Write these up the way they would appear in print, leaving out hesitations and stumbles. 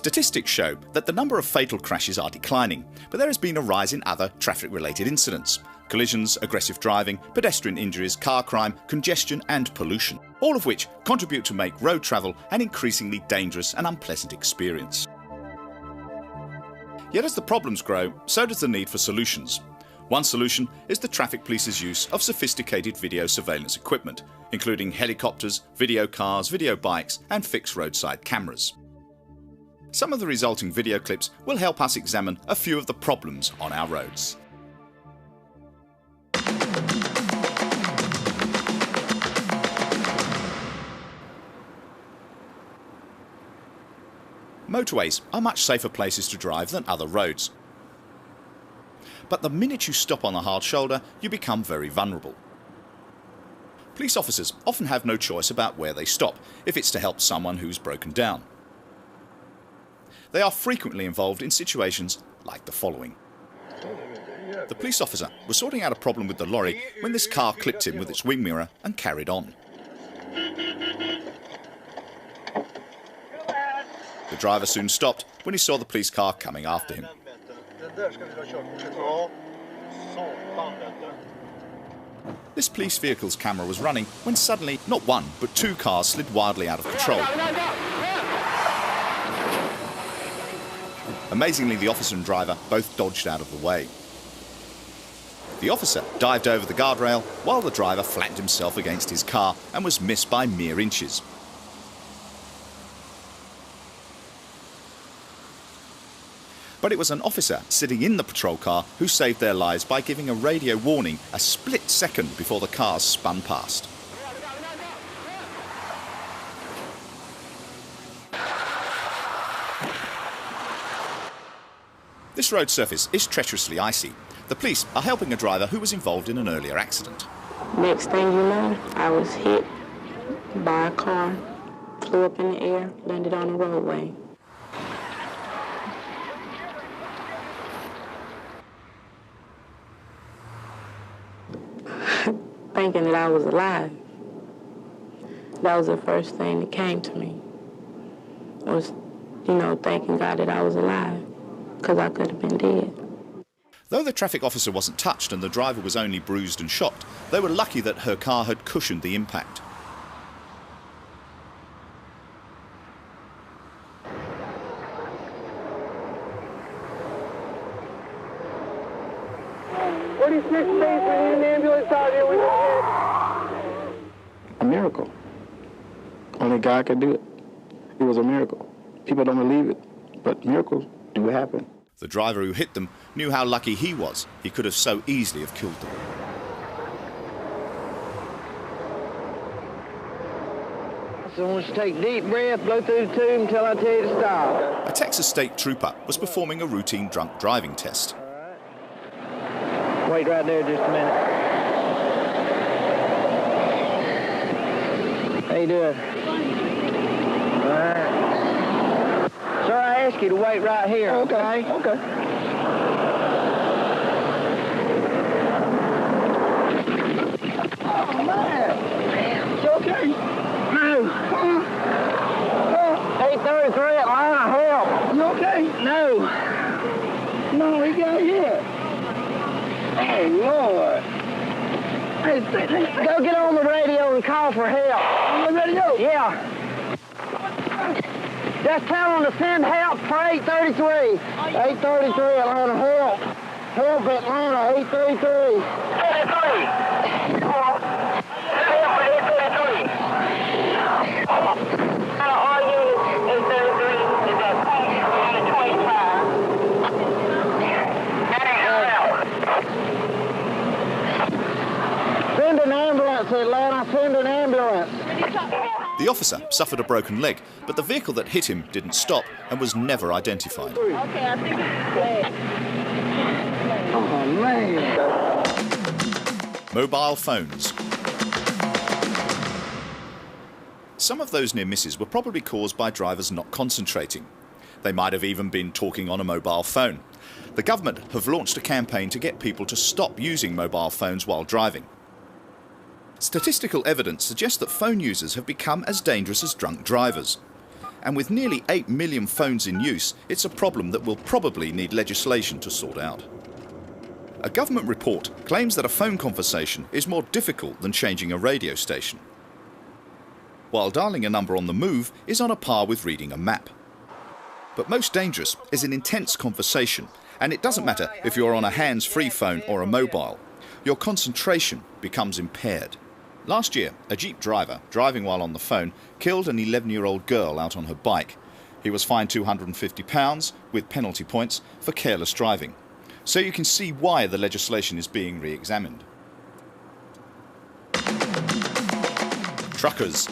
Statistics show that the number of fatal crashes are declining, but there has been a rise in other traffic-related incidents. Collisions, aggressive driving, pedestrian injuries, car crime, congestion and pollution, all of which contribute to make road travel an increasingly dangerous and unpleasant experience. Yet as the problems grow, so does the need for solutions. One solution is the traffic police's use of sophisticated video surveillance equipment, including helicopters, video cars, video bikes and fixed roadside cameras. Some of the resulting video clips will help us examine a few of the problems on our roads. Motorways are much safer places to drive than other roads. But the minute you stop on a hard shoulder, you become very vulnerable. Police officers often have no choice about where they stop if it's to help someone who's broken down. They are frequently involved in situations like the following. The police officer was sorting out a problem with the lorry when this car clipped him with its wing mirror and carried on. The driver soon stopped when he saw the police car coming after him. This police vehicle's camera was running when suddenly not one but two cars slid wildly out of control. Amazingly, the officer and driver both dodged out of the way. The officer dived over the guardrail while the driver flattened himself against his car and was missed by mere inches. But it was an officer sitting in the patrol car who saved their lives by giving a radio warning a split second before the cars spun past. This road surface is treacherously icy. The police are helping a driver who was involved in an earlier accident. Next thing you know, I was hit by a car, flew up in the air, landed on the roadway. Thinking that I was alive. That was the first thing that came to me. I was, thanking God that I was alive, because I could have been dead. Though the traffic officer wasn't touched and the driver was only bruised and shocked, they were lucky that her car had cushioned the impact. A miracle. Only God could do it. It was a miracle. People don't believe it, but miracles do happen. The driver who hit them knew how lucky he was. He could have so easily have killed them. So I want you to take a deep breath, blow through the tube until I tell you to stop. A Texas state trooper was performing a routine drunk driving test. Wait right there just a minute. How you doing? All right. Sir, I ask you to wait right here, okay? Okay. Oh, man. You okay? No. 833 Atlanta, help. You okay? No. No, he got hit. Oh, Lord. Hey, go get on the radio and call for help. On the radio? Yeah. Just tell them to send help for 833. 833 Atlanta, help. Help Atlanta, 833. 833. Help 833. All units, 833 is at 25. Send an ambulance, Atlanta, send an ambulance. The officer suffered a broken leg, but the vehicle that hit him didn't stop and was never identified. Okay, I think it's leg. Oh, man. Mobile phones. Some of those near misses were probably caused by drivers not concentrating. They might have even been talking on a mobile phone. The government have launched a campaign to get people to stop using mobile phones while driving. Statistical evidence suggests that phone users have become as dangerous as drunk drivers. And with nearly 8 million phones in use, it's a problem that will probably need legislation to sort out. A government report claims that a phone conversation is more difficult than changing a radio station, while dialing a number on the move is on a par with reading a map. But most dangerous is an intense conversation, and it doesn't matter if you're on a hands-free phone or a mobile. Your concentration becomes impaired. Last year, a Jeep driver, driving while on the phone, killed an 11-year-old girl out on her bike. He was fined £250 with penalty points for careless driving. So you can see why the legislation is being re-examined. Truckers.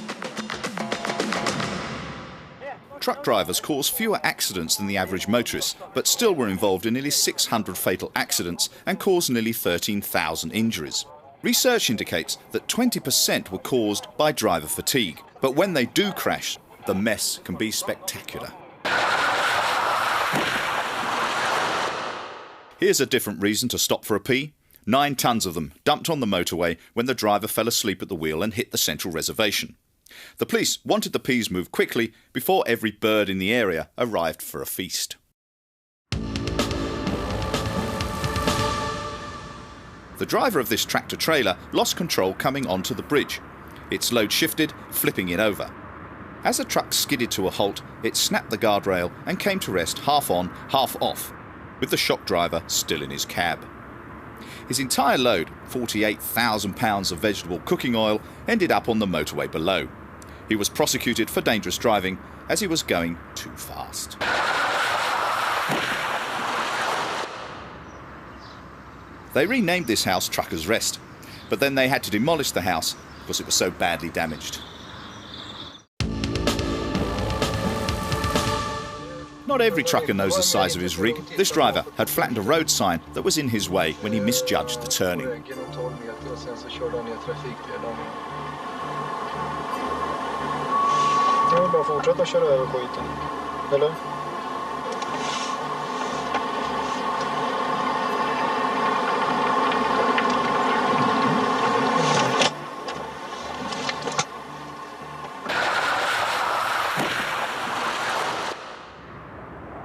Truck drivers cause fewer accidents than the average motorist, but still were involved in nearly 600 fatal accidents and caused nearly 13,000 injuries. Research indicates that 20% were caused by driver fatigue, but when they do crash, the mess can be spectacular. Here's a different reason to stop for a pee. 9 tons of them dumped on the motorway when the driver fell asleep at the wheel and hit the central reservation. The police wanted the peas moved quickly before every bird in the area arrived for a feast. The driver of this tractor-trailer lost control coming onto the bridge. Its load shifted, flipping it over. As the truck skidded to a halt, it snapped the guardrail and came to rest half on, half off, with the shock driver still in his cab. His entire load, 48,000 pounds of vegetable cooking oil, ended up on the motorway below. He was prosecuted for dangerous driving as he was going too fast. They renamed this house Trucker's Rest, but then they had to demolish the house because it was so badly damaged. Not every trucker knows the size of his rig. This driver had flattened a road sign that was in his way when he misjudged the turning.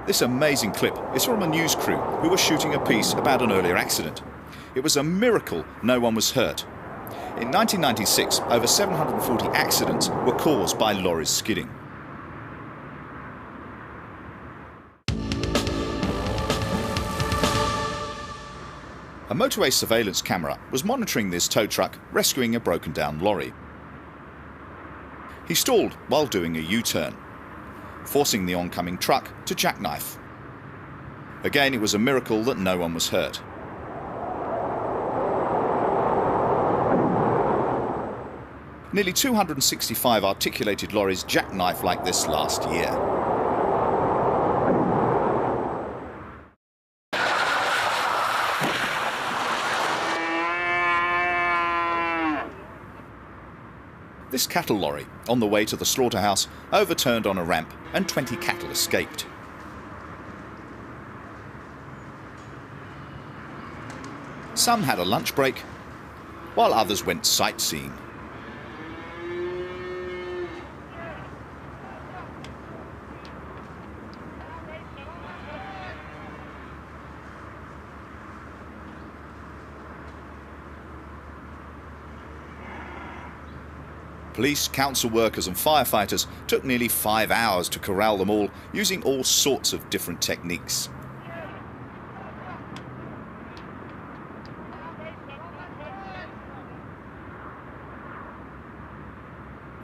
This amazing clip is from a news crew who were shooting a piece about an earlier accident. It was a miracle no one was hurt. In 1996, over 740 accidents were caused by lorries skidding. A motorway surveillance camera was monitoring this tow truck rescuing a broken down lorry. He stalled while doing a U-turn, forcing the oncoming truck to jackknife. Again, it was a miracle that no one was hurt. Nearly 265 articulated lorries jackknifed like this last year. This cattle lorry, on the way to the slaughterhouse, overturned on a ramp and 20 cattle escaped. Some had a lunch break, while others went sightseeing. Police, council workers and firefighters took nearly 5 hours to corral them all, using all sorts of different techniques.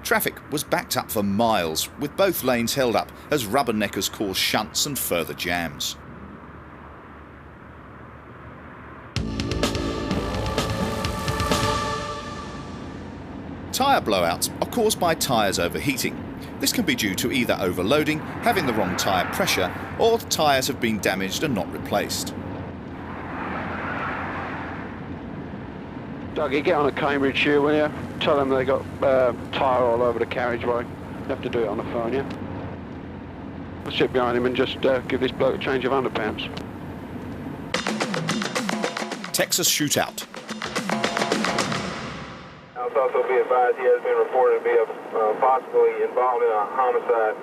Traffic was backed up for miles, with both lanes held up as rubberneckers caused shunts and further jams. Tyre blowouts are caused by tyres overheating. This can be due to either overloading, having the wrong tyre pressure, or the tyres have been damaged and not replaced. Dougie, get on a Cambridge here, will you? Tell them they got tyre all over the carriageway. You have to do it on the phone, yeah? I'll sit behind him and just give this bloke a change of underpants. Texas shootout. Also be advised he has been reported to be possibly involved in a homicide.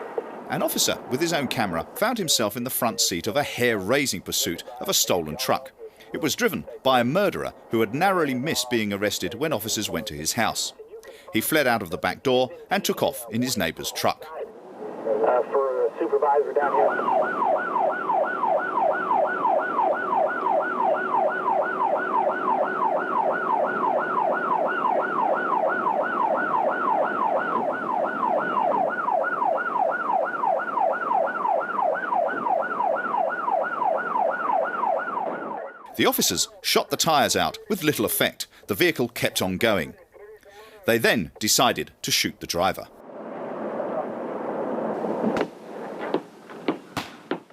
An officer with his own camera found himself in the front seat of a hair-raising pursuit of a stolen truck. It was driven by a murderer who had narrowly missed being arrested when officers went to his house. He fled out of the back door and took off in his neighbour's truck. For a supervisor down here. The officers shot the tyres out with little effect. The vehicle kept on going. They then decided to shoot the driver.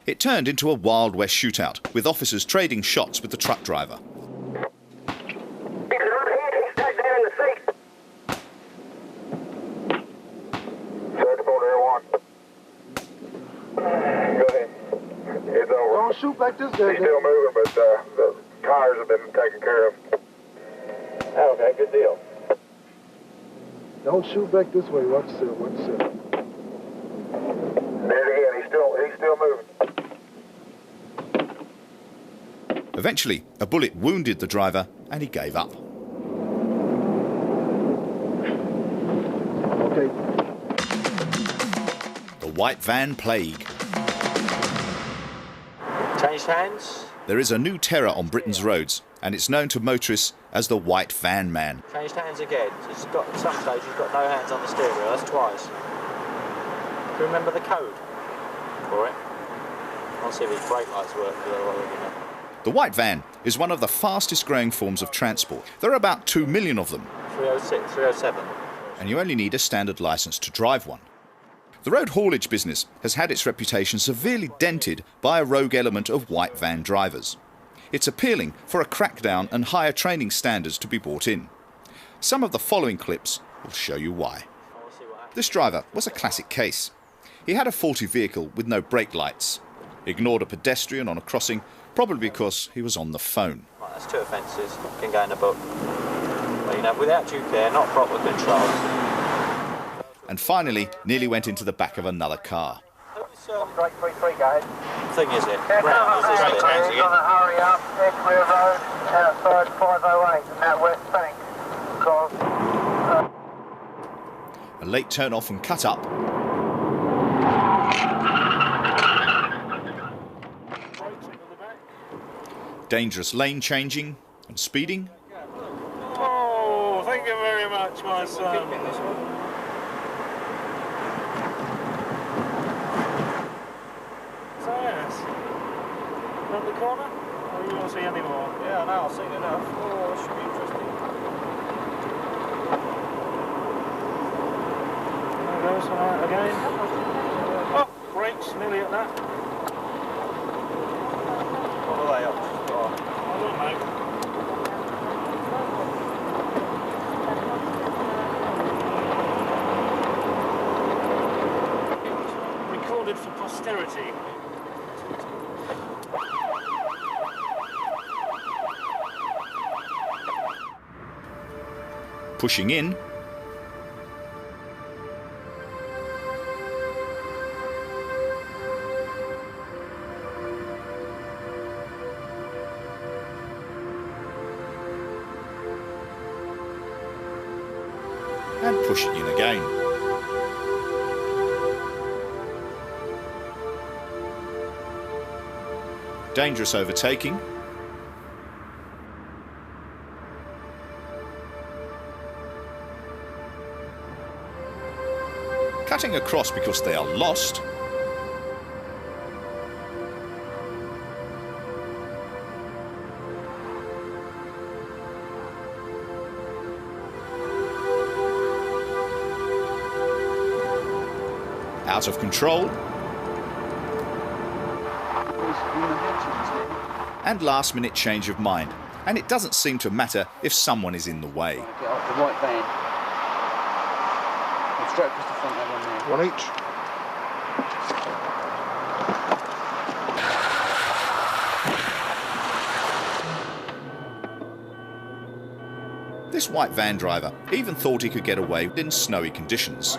It turned into a Wild West shootout, with officers trading shots with the truck driver. Don't shoot back this way. He's still moving, but the tires have been taken care of. Okay, good deal. Don't shoot back this way. Watch yourself. Watch yourself. There again. He's still moving. Eventually, a bullet wounded the driver and he gave up. Okay. The White Van Plague. Changed hands. There is a new terror on Britain's roads, and it's known to motorists as the White Van Man. Changed hands again. He's got, at some stage he's got no hands on the steering wheel. That's twice. Do you remember the code for it? I'll see if his brake lights work. The White Van is one of the fastest growing forms of transport. There are about 2 million of them. 306, 307. And you only need a standard licence to drive one. The road haulage business has had its reputation severely dented by a rogue element of white van drivers. It's appealing for a crackdown and higher training standards to be brought in. Some of the following clips will show you why. This driver was a classic case. He had a faulty vehicle with no brake lights, ignored a pedestrian on a crossing, probably because he was on the phone. Right, that's 2 offences, can go in the book. Well, you know, without due care, not proper control. And finally, nearly went into the back of another car. Strike 33, guys. Thing is it? You're gonna hurry up, Edgware Road, outside 508, and that west bank. Because, A late turn off and cut up. Dangerous lane changing and speeding. Oh, thank you very much, my son. So yes, around the corner, or you won't see any more? Yeah, no, I've seen enough. Oh, this should be interesting. There goes, alright, again. Oh, brakes, nearly at that. What are they up to? I don't know. Recorded for posterity. Pushing in. And pushing in again. Dangerous overtaking. Cutting across because they are lost. Out of control. And last minute change of mind. And it doesn't seem to matter if someone is in the way. Get off the white van. And straight across the front, that one there. One each. This white van driver even thought he could get away in snowy conditions.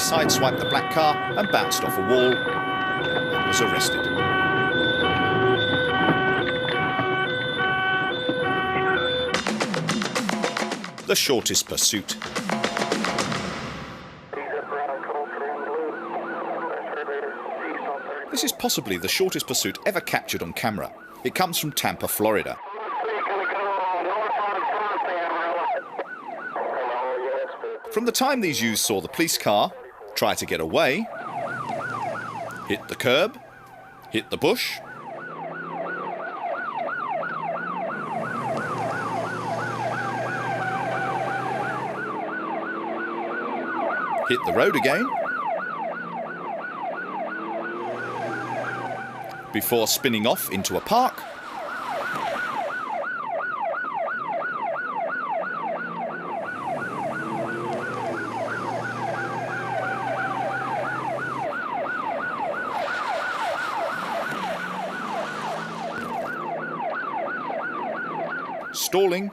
sideswiped the black car and bounced off a wall and was arrested. The shortest pursuit. This is possibly the shortest pursuit ever captured on camera. It comes from Tampa, Florida. From the time these youths saw the police car, try to get away, hit the curb, hit the bush, hit the road again, before spinning off into a park, stalling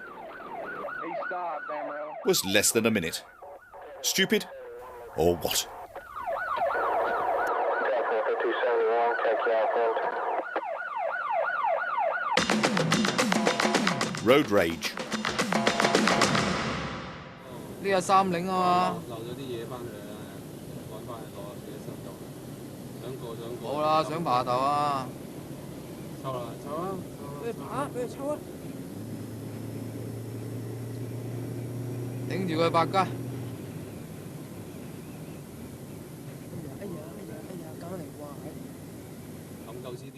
was less than a minute. Stupid or what? Road rage.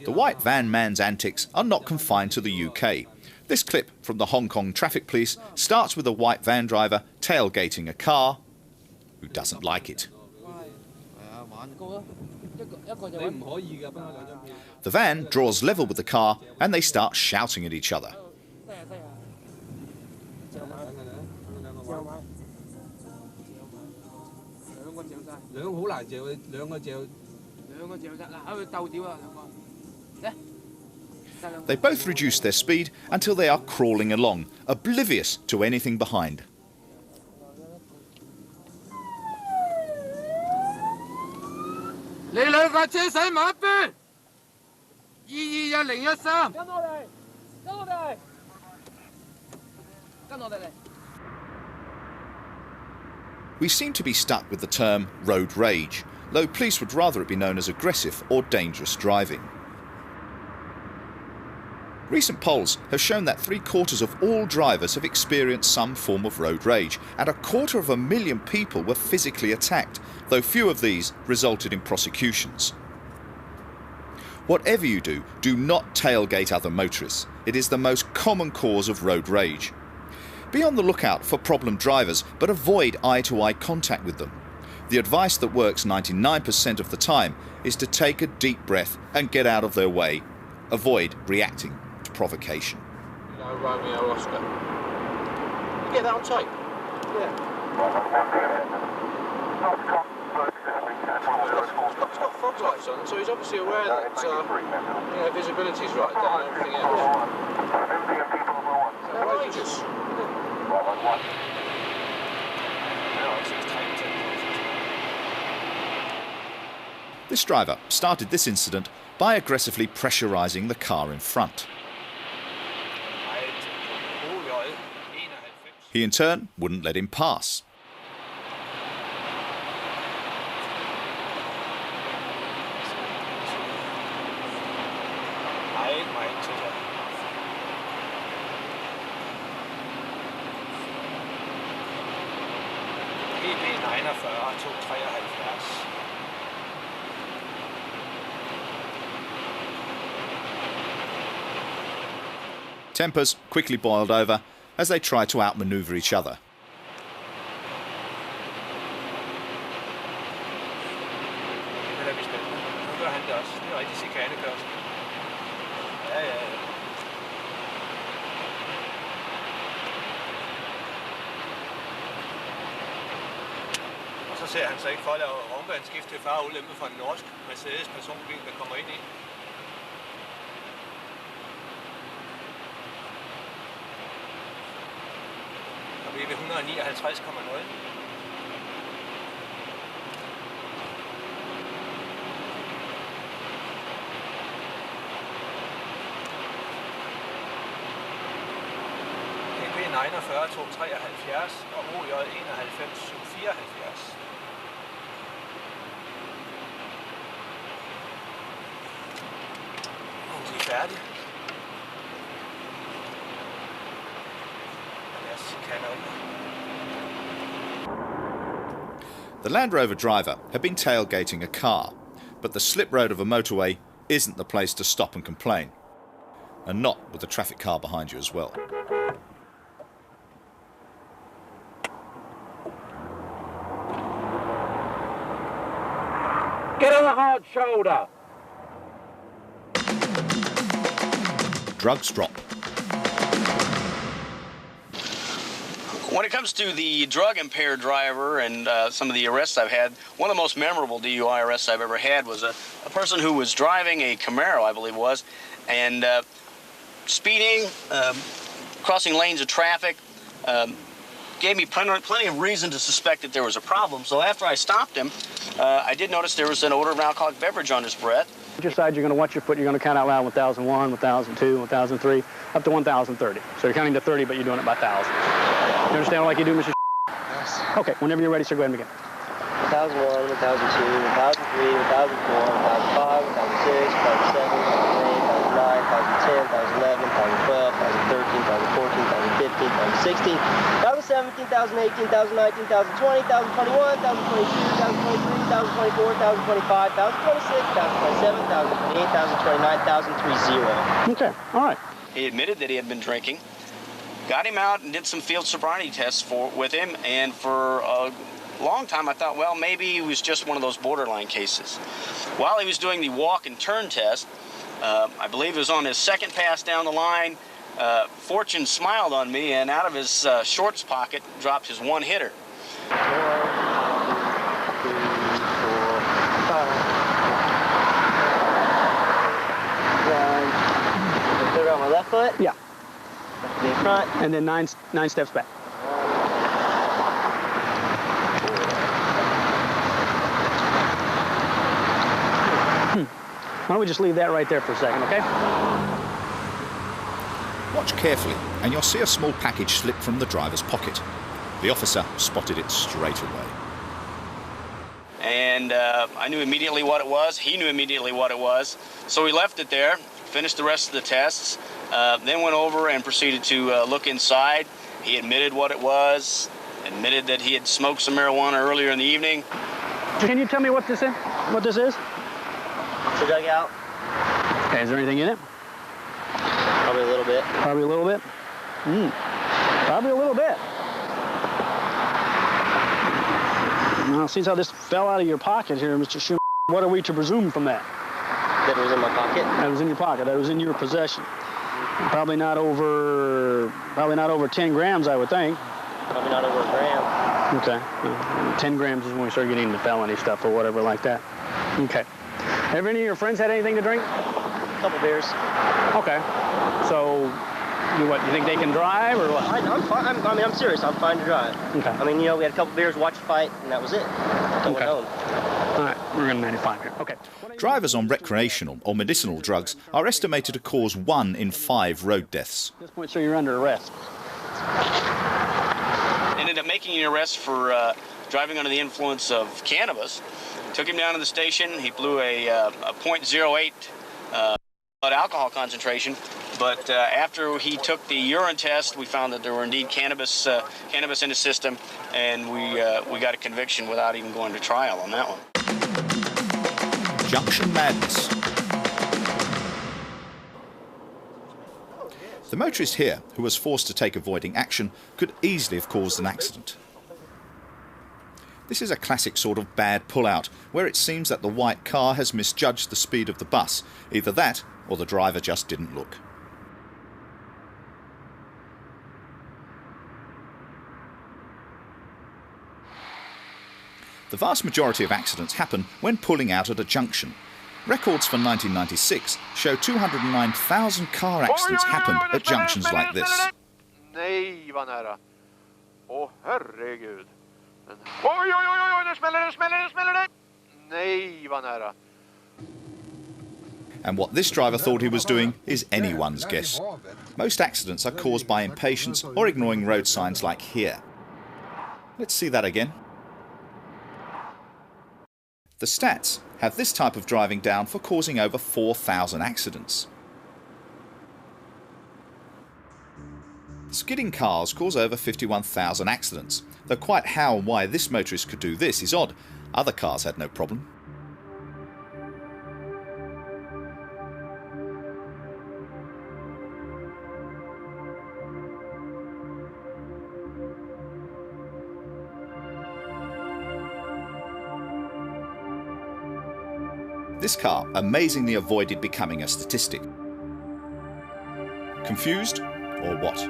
The white van man's antics are not confined to the UK. This clip from the Hong Kong traffic police starts with a white van driver tailgating a car who doesn't like it. The van draws level with the car and they start shouting at each other. They both reduce their speed until they are crawling along, oblivious to anything behind. We seem to be stuck with the term road rage, though police would rather it be known as aggressive or dangerous driving. Recent polls have shown that 3/4 of all drivers have experienced some form of road rage, and 250,000 people were physically attacked, though few of these resulted in prosecutions. Whatever you do, do not tailgate other motorists. It is the most common cause of road rage. Be on the lookout for problem drivers, but avoid eye-to-eye contact with them. The advice that works 99% of the time is to take a deep breath and get out of their way. Avoid reacting to provocation. Romeo Oscar. You get that on tape? Yeah. He's got fog lights on, so he's obviously aware that visibility's right down and everything else. It's outrageous. This driver started this incident by aggressively pressurising the car in front. He in turn wouldn't let him pass. Tempers quickly boiled over as they tried to outmaneuver each other. Så ser han sig ikke for at lave omgangsskift til far og ulempe for en norsk Mercedes personbil, der kommer ind i. Og vi er ved 159,0. E41 273 og OJ 91 774. De er færdige. Lad os kande op. The Land Rover driver had been tailgating a car, but the slip road of a motorway isn't the place to stop and complain. And not with the traffic car behind you as well. Get on the hard shoulder. Drugs drop. When it comes to the drug-impaired driver and some of the arrests I've had, one of the most memorable DUI arrests I've ever had was a person who was driving a Camaro, I believe it was, and speeding, crossing lanes of traffic, gave me plenty of reason to suspect that there was a problem. So after I stopped him, I did notice there was an odor of an alcoholic beverage on his breath. Your side, you're going to watch your foot. You're going to count out loud 1001, 1002, 1003, up to 1030. So you're counting to 30, but you're doing it by 1,000. You understand what like you do, Mr. Yes. Okay, whenever you're ready, sir, go ahead and begin. 1001, 1002, 1003, 1004, 1005, 1006, 1007, 1008, 1009, 1010, 1011, 1012, 1013, 1014, 1015, 1016, 1017, 1018, 1019, 1020, 1021, 1022, 1023, 1024, 1025, 1026, 1027, 1028, 1029, 1030. Okay, all right. He admitted that he had been drinking. Got him out and did some field sobriety tests with him, and for a long time I thought, well, maybe he was just one of those borderline cases. While he was doing the walk and turn test, I believe it was on his second pass down the line, Fortune smiled on me, and out of his shorts pocket dropped his one hitter. 1, 2, 3, 4, 5. Put it on my left foot? Yeah. Left knee front. And then nine steps back. Why don't we just leave that right there for a second, okay? Watch carefully and you'll see a small package slip from the driver's pocket. The officer spotted it straight away. And I knew immediately what it was. He knew immediately what it was. So we left it there, finished the rest of the tests, then went over and proceeded to look inside. He admitted what it was, admitted that he had smoked some marijuana earlier in the evening. Can you tell me what this is? What this is? It's a dugout. Okay, is there anything in it? Probably a little bit. Probably a little bit? Probably a little bit. Now, since how this fell out of your pocket here, Mr. Schumer, what are we to presume from that? That it was in my pocket. That was in your pocket. That was in your possession. Probably not over 10 grams, I would think. Probably not over a gram. Okay. 10 grams is when we start getting into felony stuff or whatever like that. Okay. Have any of your friends had anything to drink? A couple beers. Okay. So, you think they can drive or what? I'm fine. I'm serious. I'm fine to drive. Okay. I mean, we had a couple beers, watched the fight, and that was it. Okay. All right, we're going to 95 here. Okay. Drivers on recreational or medicinal drugs are estimated to cause 1 in 5 road deaths. At this point, sir, you're under arrest. Ended up making an arrest for driving under the influence of cannabis. Took him down to the station. He blew a .08 blood alcohol concentration. But after he took the urine test, we found that there were indeed cannabis in his system, and we got a conviction without even going to trial on that one. Junction madness. The motorist here, who was forced to take avoiding action, could easily have caused an accident. This is a classic sort of bad pull-out, where it seems that the white car has misjudged the speed of the bus. Either that, or the driver just didn't look. The vast majority of accidents happen when pulling out at a junction. Records for 1996 show 209,000 car accidents happened at junctions like this. Nej, vad nära. Åh, herregud. Oj, oj, oj, oj, nu smäller det. Nej, vad nära. And what this driver thought he was doing is anyone's guess. Most accidents are caused by impatience or ignoring road signs like here. Let's see that again. The stats have this type of driving down for causing over 4,000 accidents. Skidding cars cause over 51,000 accidents, though quite how and why this motorist could do this is odd. Other cars had no problem. This car amazingly avoided becoming a statistic. Confused or what?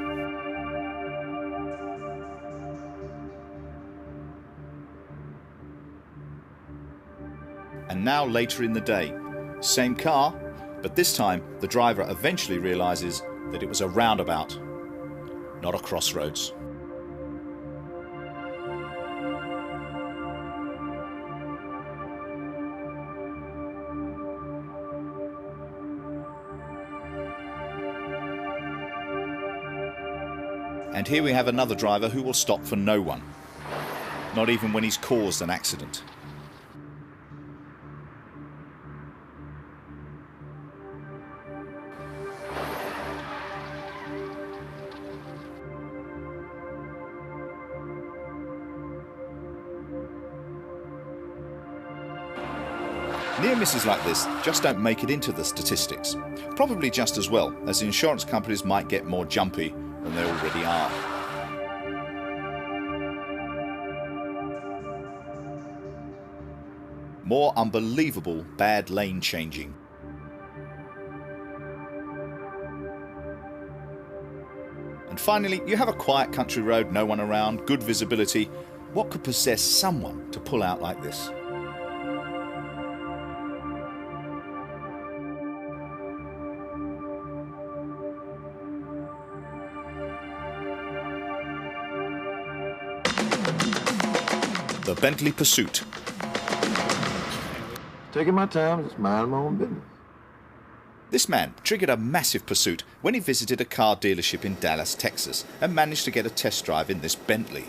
And now later in the day, same car, but this time the driver eventually realises that it was a roundabout, not a crossroads. And here we have another driver who will stop for no one, not even when he's caused an accident. Near misses like this just don't make it into the statistics. Probably just as well, as the insurance companies might get more jumpy than they already are. More unbelievable bad lane changing. And finally, you have a quiet country road, no one around, good visibility. What could possess someone to pull out like this? The Bentley Pursuit. Taking my time, just minding my own business. This man triggered a massive pursuit when he visited a car dealership in Dallas, Texas, and managed to get a test drive in this Bentley.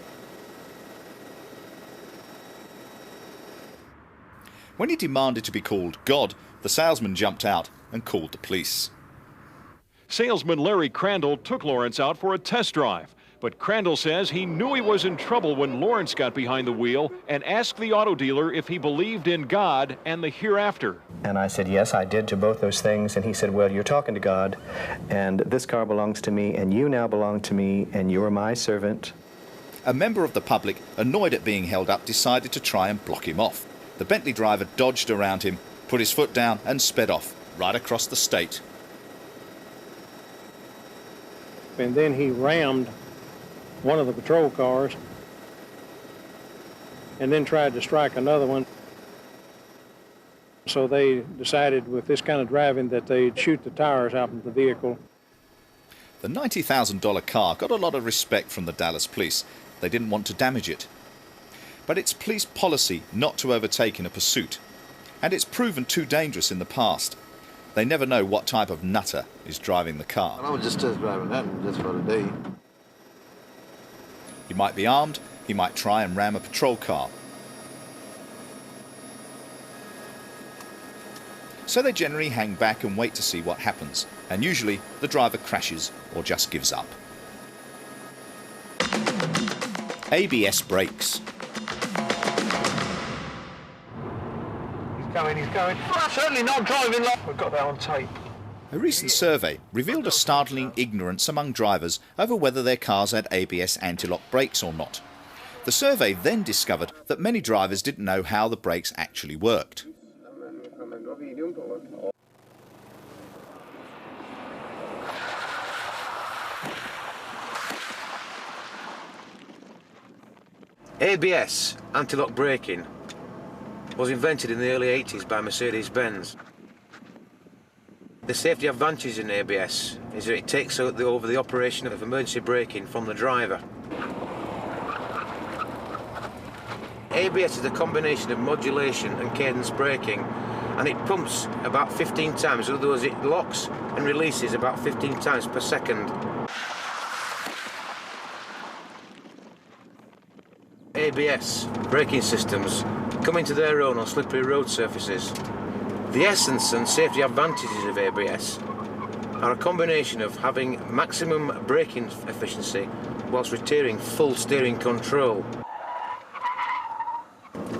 When he demanded to be called God, the salesman jumped out and called the police. Salesman Larry Crandall took Lawrence out for a test drive. But Crandall says he knew he was in trouble when Lawrence got behind the wheel and asked the auto dealer if he believed in God and the hereafter. And I said, yes, I did to both those things. And he said, well, you're talking to God, and this car belongs to me, and you now belong to me, and you're my servant. A member of the public, annoyed at being held up, decided to try and block him off. The Bentley driver dodged around him, put his foot down and sped off, right across the state. And then he rammed one of the patrol cars and then tried to strike another one. So they decided with this kind of driving that they'd shoot the tires out of the vehicle. The $90,000 car got a lot of respect from the Dallas police. They didn't want to damage it. But it's police policy not to overtake in a pursuit. And it's proven too dangerous in the past. They never know what type of nutter is driving the car. I was just test driving that just for the day. He might be armed, he might try and ram a patrol car. So they generally hang back and wait to see what happens, and usually the driver crashes or just gives up. ABS brakes. He's coming. Well, certainly not driving like... We've got that on tape. A recent survey revealed a startling ignorance among drivers over whether their cars had ABS anti-lock brakes or not. The survey then discovered that many drivers didn't know how the brakes actually worked. ABS, anti-lock braking, was invented in the early 80s by Mercedes-Benz. The safety advantage in ABS is that it takes over the operation of emergency braking from the driver. ABS is a combination of modulation and cadence braking and it pumps about 15 times, in other words it locks and releases about 15 times per second. ABS, braking systems, come into their own on slippery road surfaces. The essence and safety advantages of ABS are a combination of having maximum braking efficiency whilst retaining full steering control.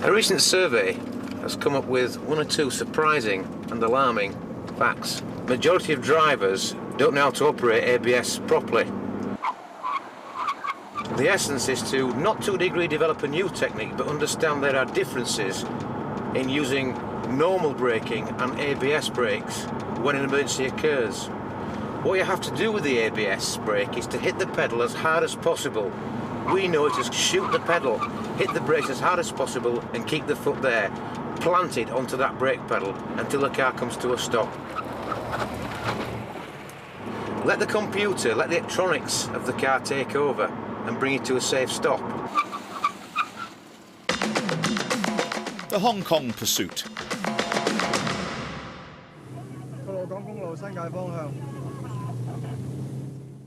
A recent survey has come up with one or two surprising and alarming facts. The majority of drivers don't know how to operate ABS properly. The essence is to, not to a degree, develop a new technique, but understand there are differences in using normal braking and ABS brakes when an emergency occurs. What you have to do with the ABS brake is to hit the pedal as hard as possible. We know it as shoot the pedal, hit the brakes as hard as possible and keep the foot there, planted onto that brake pedal until the car comes to a stop. Let the computer, let the electronics of the car take over and bring it to a safe stop. The Hong Kong pursuit.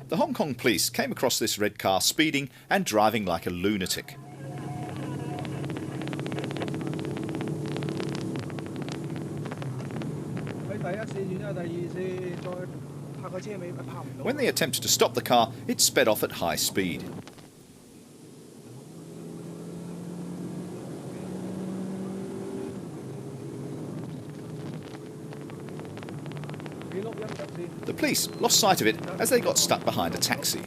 The Hong Kong police came across this red car speeding and driving like a lunatic. When they attempted to stop the car, it sped off at high speed. The police lost sight of it as they got stuck behind a taxi.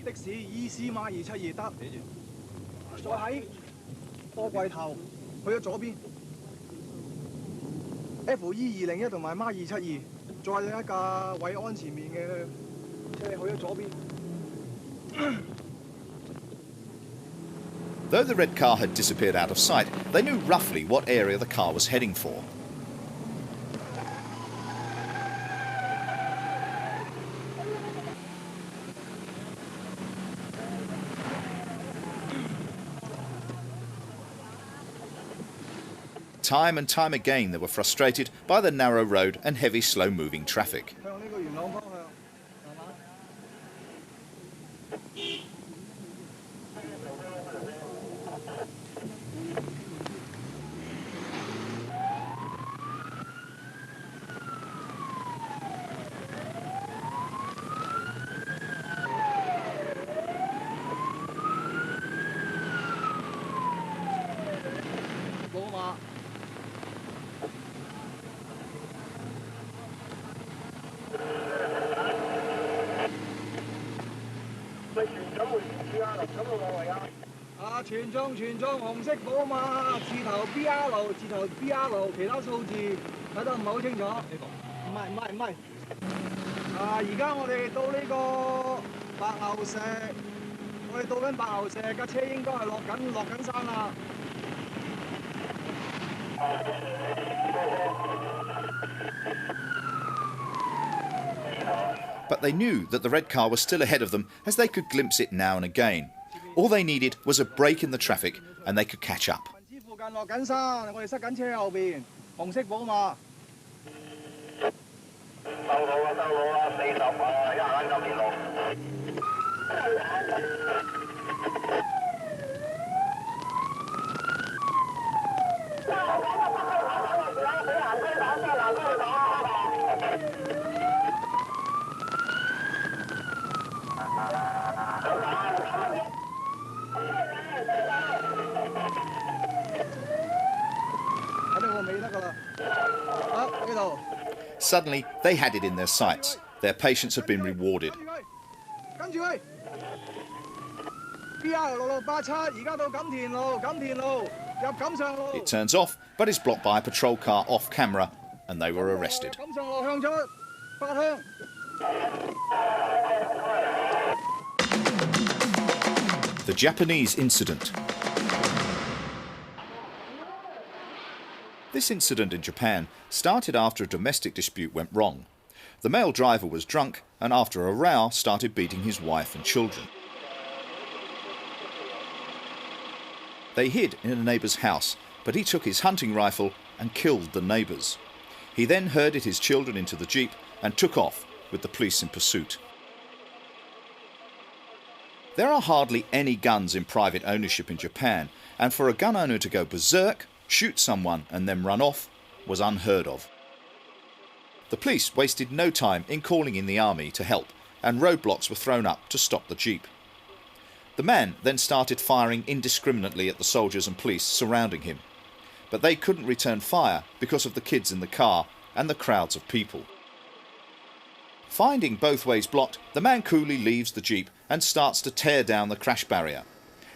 Though the red car had disappeared out of sight, they knew roughly what area the car was heading for. Time and time again they were frustrated by the narrow road and heavy slow-moving traffic. But they knew that the red car was still ahead of them, as they could glimpse it now and again. All they needed was a break in the traffic and they could catch up. Suddenly, they had it in their sights. Their patience had been rewarded. It turns off, but is blocked by a patrol car off camera, and they were arrested. The Japanese incident. This incident in Japan started after a domestic dispute went wrong. The male driver was drunk and after a row started beating his wife and children. They hid in a neighbour's house, but he took his hunting rifle and killed the neighbours. He then herded his children into the Jeep and took off with the police in pursuit. There are hardly any guns in private ownership in Japan, and for a gun owner to go berserk, shoot someone and then run off was unheard of. The police wasted no time in calling in the army to help, and roadblocks were thrown up to stop the Jeep. The man then started firing indiscriminately at the soldiers and police surrounding him, but they couldn't return fire because of the kids in the car and the crowds of people. Finding both ways blocked, the man coolly leaves the Jeep and starts to tear down the crash barrier,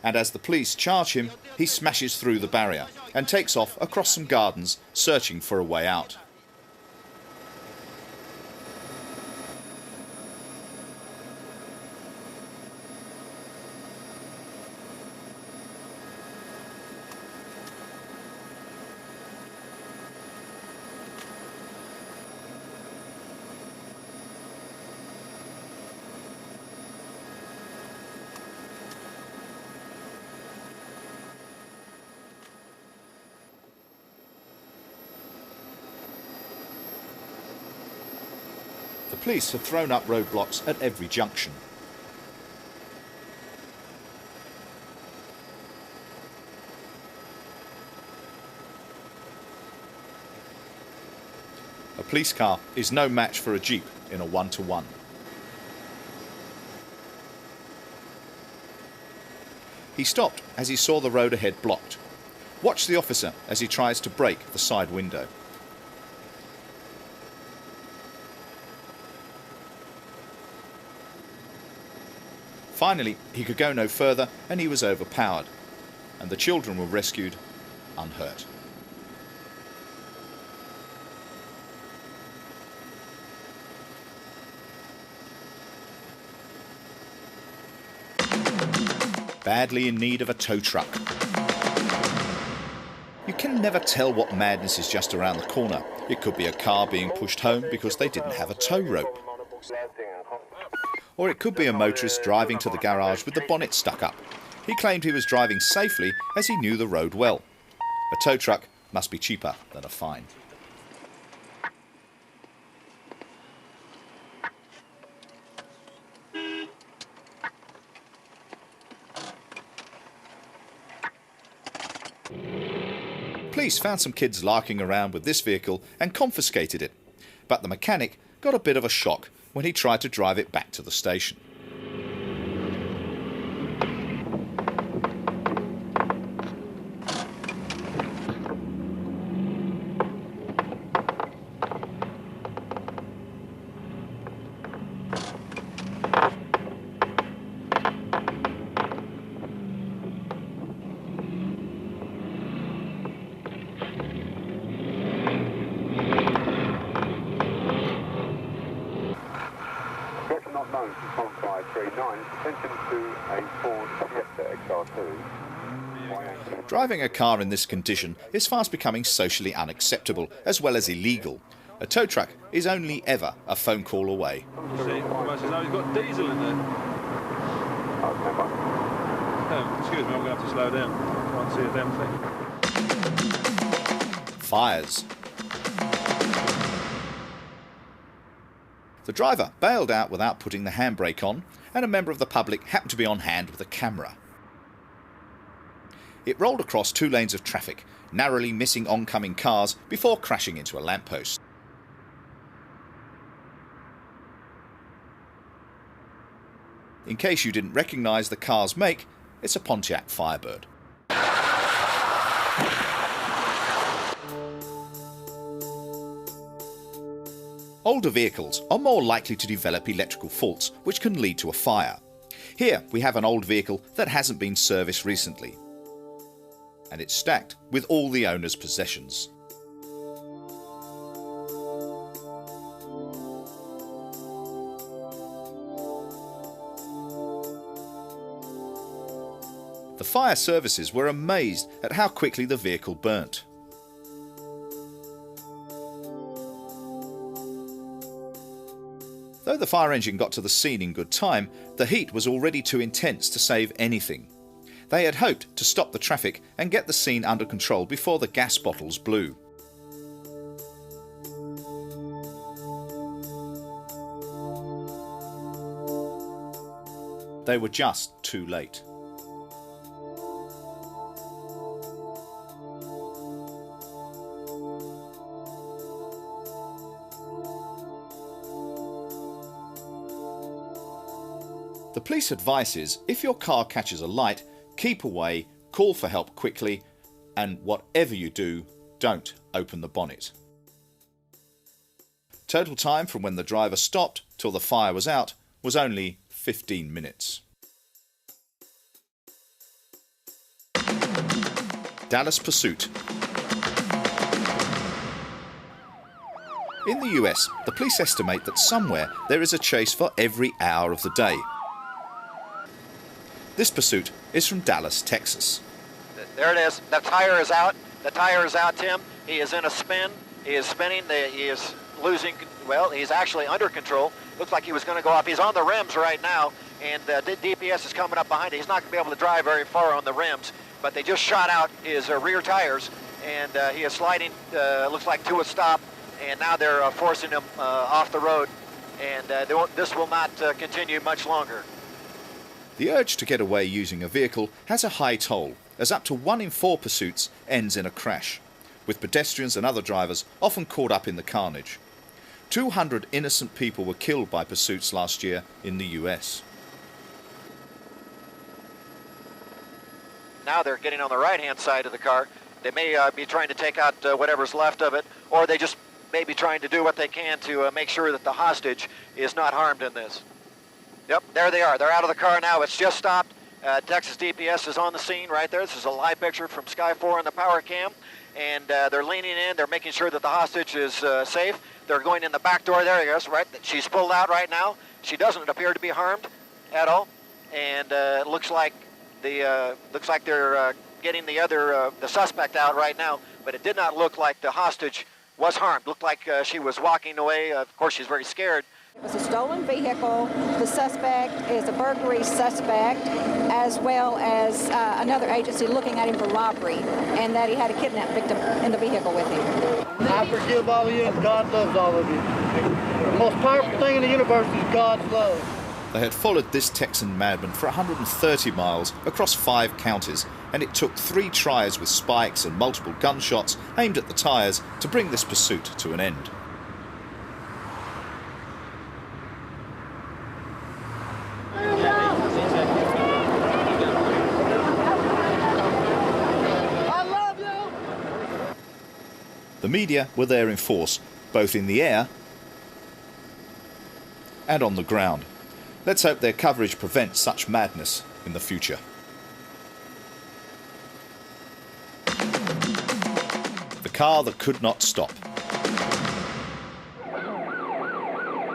and as the police charge him, he smashes through the barrier and takes off across some gardens searching for a way out. The police have thrown up roadblocks at every junction. A police car is no match for a Jeep in a one-to-one. He stopped as he saw the road ahead blocked. Watch the officer as he tries to break the side window. Finally, he could go no further and he was overpowered, and the children were rescued unhurt. Badly in need of a tow truck. You can never tell what madness is just around the corner. It could be a car being pushed home because they didn't have a tow rope. Or it could be a motorist driving to the garage with the bonnet stuck up. He claimed he was driving safely as he knew the road well. A tow truck must be cheaper than a fine. Police found some kids larking around with this vehicle and confiscated it, but the mechanic got a bit of a shock when he tried to drive it back to the station. Driving a car in this condition is fast becoming socially unacceptable as well as illegal. A tow truck is only ever a phone call away. See, almost as though he's got diesel in there. Excuse me, I'm going to have to slow down. Can't see a damn thing. Fires. The driver bailed out without putting the handbrake on, and a member of the public happened to be on hand with a camera. It rolled across 2 lanes of traffic, narrowly missing oncoming cars before crashing into a lamppost. In case you didn't recognise the car's make, it's a Pontiac Firebird. Older vehicles are more likely to develop electrical faults, which can lead to a fire. Here we have an old vehicle that hasn't been serviced recently, and it's stacked with all the owner's possessions. The fire services were amazed at how quickly the vehicle burnt. Though the fire engine got to the scene in good time, the heat was already too intense to save anything. They had hoped to stop the traffic and get the scene under control before the gas bottles blew. they were just too late. The police advice is, if your car catches a light, keep away, call for help quickly, and whatever you do, don't open the bonnet. Total time from when the driver stopped till the fire was out was only 15 minutes. Dallas pursuit. In the US, the police estimate that somewhere there is a chase for every hour of the day. This pursuit is from Dallas, Texas. There it is. The tire is out. The tire is out, Tim. He is in a spin. He is spinning. He is losing. Well, he's actually under control. Looks like he was going to go off. He's on the rims right now, and DPS is coming up behind him. He's not going to be able to drive very far on the rims, but they just shot out his rear tires, and he is sliding, looks like, to a stop, and now they're forcing him off the road, and this will not continue much longer. The urge to get away using a vehicle has a high toll, as up to 1 in 4 pursuits ends in a crash, with pedestrians and other drivers often caught up in the carnage. 200 innocent people were killed by pursuits last year in the US. Now they're getting on the right-hand side of the car. They may be trying to take out whatever's left of it, or they just may be trying to do what they can to make sure that the hostage is not harmed in this. Yep, there they are. They're out of the car now. It's just stopped. Texas DPS is on the scene right there. This is a live picture from Sky 4 on the power cam. And they're leaning in. They're making sure that the hostage is safe. They're going in the back door. There he goes. Right, she's pulled out right now. She doesn't appear to be harmed at all. And it looks like they're getting the suspect out right now. But it did not look like the hostage was harmed. Looked like she was walking away. Of course, she's very scared. It was a stolen vehicle. The suspect is a burglary suspect, as well as another agency looking at him for robbery, and that he had a kidnap victim in the vehicle with him. I forgive all of you, and God loves all of you. The most powerful thing in the universe is God's love. They had followed this Texan madman for 130 miles across 5 counties, and it took 3 tries with spikes and multiple gunshots aimed at the tyres to bring this pursuit to an end. The media were there in force, both in the air and on the ground. Let's hope their coverage prevents such madness in the future. The car that could not stop.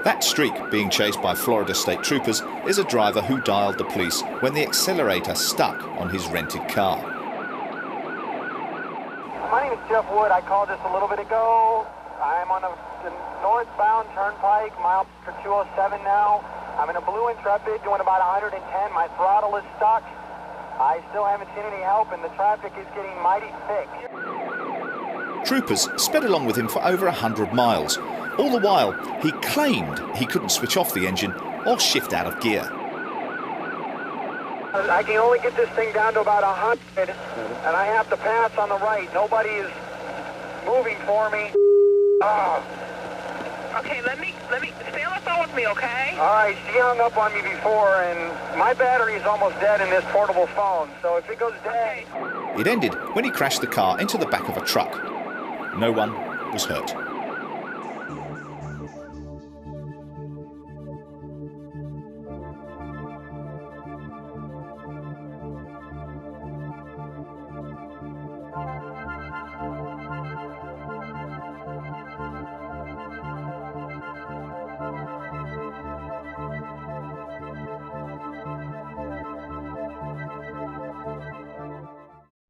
That streak being chased by Florida State Troopers is a driver who dialed the police when the accelerator stuck on his rented car. My name is Jeff Wood. I called just a little bit ago. I'm on the northbound turnpike, mile 207 now. I'm in a blue Intrepid doing about 110. My throttle is stuck. I still haven't seen any help, and the traffic is getting mighty thick. Troopers sped along with him for over 100 miles. All the while, he claimed he couldn't switch off the engine or shift out of gear. I can only get this thing down to about 100, and I have to pass on the right. Nobody is moving for me. Okay, let me stay on the phone with me, okay? All right, she hung up on me before, and my battery is almost dead in this portable phone, so if it goes dead... It ended when he crashed the car into the back of a truck. No one was hurt.